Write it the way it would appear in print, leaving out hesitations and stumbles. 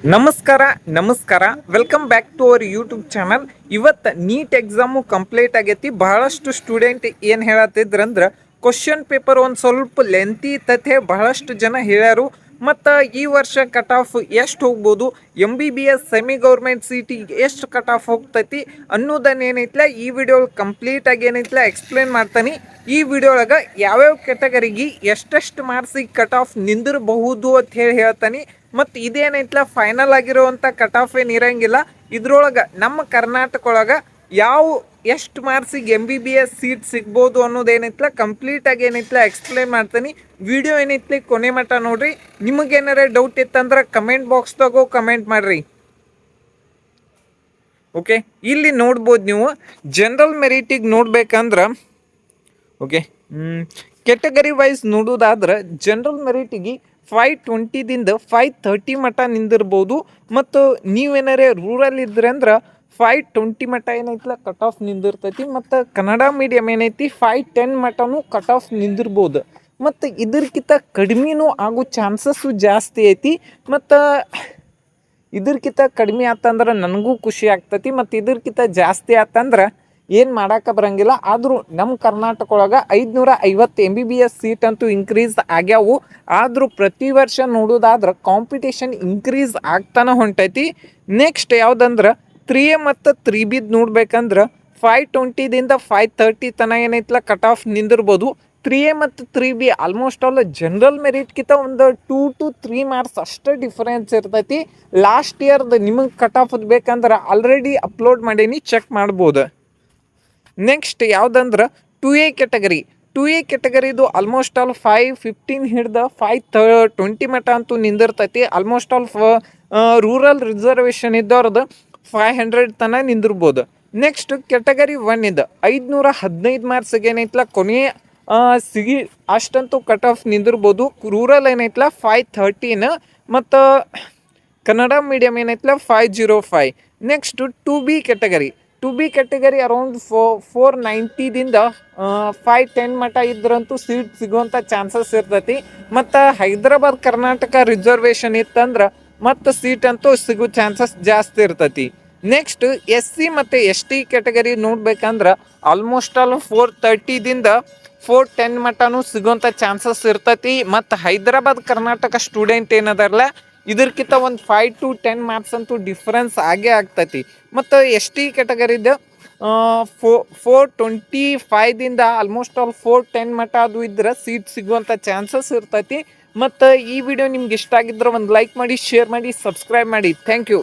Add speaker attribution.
Speaker 1: ನಮಸ್ಕಾರ welcome back to our YouTube channel. ಇವತ್ತು NEET exam complete ಆಗೈತಿ. ಬಹಳಷ್ಟು ಸ್ಟೂಡೆಂಟ್ ಏನು ಹೇಳತ್ತಿದ್ರಂದ್ರೆ ಕ್ವಶನ್ ಪೇಪರ್ ಒಂದು ಸ್ವಲ್ಪ ಲೆಂತಿ ಇತ್ತತೆ ಬಹಳಷ್ಟು ಜನ ಹೇಳ್ಯಾರು. ಮತ್ತು ಈ ವರ್ಷ ಕಟ್ ಆಫ್ ಎಷ್ಟು ಹೋಗ್ಬೋದು, MBBS ಸೆಮಿ ಗೌರ್ಮೆಂಟ್ ಸೀಟಿಗೆ ಎಷ್ಟು ಕಟ್ ಆಫ್ ಹೋಗ್ತೈತಿ ಅನ್ನೋದನ್ನ ಏನೈತಿಲ್ಲ ಈ ವಿಡಿಯೋ ಕಂಪ್ಲೀಟಾಗಿ ಏನೈತಿಲ್ಲ ಎಕ್ಸ್ಪ್ಲೇನ್ ಮಾಡ್ತಾನೆ. ಈ ವಿಡಿಯೋ ಒಳಗೆ ಯಾವ್ಯಾವ ಕೆಟಗರಿಗೆ ಎಷ್ಟೆಷ್ಟು ಮಾರ್ಕ್ಸಿಗೆ ಕಟ್ ಆಫ್ ನಿಂದಿರಬಹುದು ಅಂತ ಹೇಳ್ತಾನೆ. ಮತ್ತು ಇದೇನೈತಿಲ್ಲ ಫೈನಲ್ ಆಗಿರುವಂಥ ಕಟ್ ಆಫ್ ಏನು ಇರೋಂಗಿಲ್ಲ. ಇದ್ರೊಳಗೆ ನಮ್ಮ ಕರ್ನಾಟಕ ಒಳಗೆ ಯಾವ ಎಷ್ಟು ಮಾರ್ಕ್ಸಿಗೆ MBBS ಸೀಟ್ ಸಿಗ್ಬೋದು ಅನ್ನೋದೇನೈತಿಲ್ಲ ಕಂಪ್ಲೀಟಾಗಿ ಏನೈತಿಲ್ಲ ಎಕ್ಸ್ಪ್ಲೇನ್ ಮಾಡ್ತೀನಿ. ವಿಡಿಯೋ ಏನೈತಿಲ್ಲ ಕೊನೆ ಮಟ್ಟ ನೋಡ್ರಿ. ನಿಮಗೇನಾರ ಡೌಟ್ ಇತ್ತಂದ್ರೆ ಕಮೆಂಟ್ ಬಾಕ್ಸ್ದಾಗೂ ಕಮೆಂಟ್ ಮಾಡಿರಿ. ಓಕೆ, ಇಲ್ಲಿ ನೋಡ್ಬೋದು ನೀವು ಜನರಲ್ ಮೆರಿಟಿಗೆ ನೋಡ್ಬೇಕಂದ್ರೆ ಓಕೆ ಕೆಟಗರಿ ವೈಸ್ ನೋಡೋದಾದ್ರೆ ಜನರಲ್ ಮೆರಿಟಿಗೆ 520ದಿಂದ 530 ಮಟ್ಟ ನಿಂದಿರ್ಬೋದು. ಮತ್ತು ನೀವೇನಾರೇ ರೂರಲ್ ಇದ್ದರೆ ಅಂದ್ರೆ 520 ಮಟ್ಟ ಏನೈತಿಲ್ಲ ಕಟ್ ಆಫ್ ನಿಂದಿರ್ತೈತಿ. ಮತ್ತು ಕನ್ನಡ ಮೀಡಿಯಮ್ ಏನೈತಿ 510 ಮಟ್ಟನೂ ಕಟ್ ಆಫ್ ನಿಂದಿರ್ಬೋದು. ಮತ್ತು ಇದಕ್ಕಿಂತ ಕಡಿಮೆನೂ ಆಗೋ ಚಾನ್ಸಸ್ಸು ಜಾಸ್ತಿ ಐತಿ. ಮತ್ತು ಇದಕ್ಕಿಂತ ಕಡಿಮೆ ಆತಂದ್ರೆ ನನಗೂ ಖುಷಿ ಆಗ್ತೈತಿ. ಮತ್ತು ಇದಕ್ಕಿಂತ ಜಾಸ್ತಿ ಆತಂದ್ರೆ ಏನು ಮಾಡೋಕೆ ಬರೋಂಗಿಲ್ಲ. ಆದರೂ ನಮ್ಮ ಕರ್ನಾಟಕ ಒಳಗೆ 550 MBBS ಸೀಟ್ ಅಂತೂ ಇನ್ಕ್ರೀಸ್ ಆಗ್ಯಾವು. ಆದರೂ ಪ್ರತಿ ವರ್ಷ ನೋಡೋದಾದ್ರೆ ಕಾಂಪಿಟೇಷನ್ ಇನ್ಕ್ರೀಸ್ ಆಗ್ತಾನೆ ಹೊಂಟೈತಿ. ನೆಕ್ಸ್ಟ್ ಯಾವುದಂದ್ರೆ 3A ಮತ್ತು 3B ನೋಡ್ಬೇಕಂದ್ರೆ 520ದಿಂದ 530 ತನಕ ಏನೈತಿಲ್ಲ ಕಟ್ ಆಫ್ ನಿಂದಿರ್ಬೋದು. 3A ಮತ್ತು 3B ಆಲ್ಮೋಸ್ಟ್ ಆಲ್ ಜನರಲ್ ಮೆರಿಟ್ಗಿಂತ ಒಂದು 2 to 3 ಮಾರ್ಕ್ಸ್ ಅಷ್ಟೇ ಡಿಫರೆನ್ಸ್ ಇರ್ತೈತಿ. ಲಾಸ್ಟ್ ಇಯರ್ದು ನಿಮಗೆ ಕಟ್ ಆಫ್ ಬೇಕಂದ್ರೆ ಆಲ್ರೆಡಿ ಅಪ್ಲೋಡ್ ಮಾಡೀನಿ, ಚೆಕ್ ಮಾಡ್ಬೋದು. ನೆಕ್ಸ್ಟ್ ಯಾವುದಂದ್ರೆ 2A category. 2A ಕೆಟಗರಿದು almost all 515 ಹಿಡ್ದು 520 ಮಟ್ಟ ಅಂತೂ ನಿಂದಿರ್ತೈತಿ. ಆಲ್ಮೋಸ್ಟ್ ಆಲ್ ರೂರಲ್ ರಿಸರ್ವೇಷನ್ ಇದ್ದವ್ರದ್ದು 500 ತನಕ ನಿಂದಿರ್ಬೋದು. ನೆಕ್ಸ್ಟ್ ಕೆಟಗರಿ 1 ಇದು 515 ಮಾರ್ಕ್ಸಿಗೆ ಏನೈತಿಲ್ಲ ಕೊನೆಯ ಸಿಗಿ ಅಷ್ಟಂತೂ ಕಟ್ ಆಫ್ ನಿಂದಿರ್ಬೋದು. ರೂರಲ್ ಏನೈತಿಲ್ಲ 513 ಮತ್ತು ಕನ್ನಡ ಮೀಡಿಯಮ್ ಏನೈತಿಲ್ಲ 505. Next 2B category. 2B category around 490ದಿಂದ 510 ಮಟ್ಟ ಇದ್ರಂತೂ ಸೀಟ್ ಸಿಗುವಂಥ ಚಾನ್ಸಸ್ ಇರ್ತೈತಿ. ಮತ್ತು ಹೈದರಾಬಾದ್ ಕರ್ನಾಟಕ ರಿಸರ್ವೇಷನ್ ಇತ್ತಂದ್ರೆ ಮತ್ತು ಸೀಟ್ ಅಂತೂ ಸಿಗೋ ಚಾನ್ಸಸ್ ಜಾಸ್ತಿ ಇರ್ತೈತಿ. ನೆಕ್ಸ್ಟ್ SC ಮತ್ತು ST ಕೆಟಗರಿ ನೋಡ್ಬೇಕಂದ್ರೆ ಆಲ್ಮೋಸ್ಟ್ ಆಲ್ 430ದಿಂದ 410 ಮಟ್ಟನೂ ಸಿಗುವಂಥ ಚಾನ್ಸಸ್ ಇರ್ತೈತಿ. ಮತ್ತು ಹೈದರಾಬಾದ್ ಕರ್ನಾಟಕ ಸ್ಟೂಡೆಂಟ್ ಏನದಾರಲ್ಲ ಇದಕ್ಕಿಂತ ಒಂದು 5 to 10 ಮಾರ್ಕ್ಸ್ ಅಂತೂ ಡಿಫ್ರೆನ್ಸ್ ಆಗೇ ಆಗ್ತೈತಿ. ಮತ್ತು ST ಕೆಟಗರಿದು 425ದಿಂದ ಆಲ್ಮೋಸ್ಟ್ ಆಲ್ 410 ಮಟ್ಟ ಅದು ಇದ್ರೆ ಸೀಟ್ ಸಿಗುವಂಥ ಚಾನ್ಸಸ್ ಇರ್ತೈತಿ. ಮತ್ತು ಈ ವಿಡಿಯೋ ನಿಮ್ಗೆ ಇಷ್ಟ ಆಗಿದ್ರೆ ಒಂದು ಲೈಕ್ ಮಾಡಿ, ಶೇರ್ ಮಾಡಿ, ಸಬ್ಸ್ಕ್ರೈಬ್ ಮಾಡಿ. Thank you.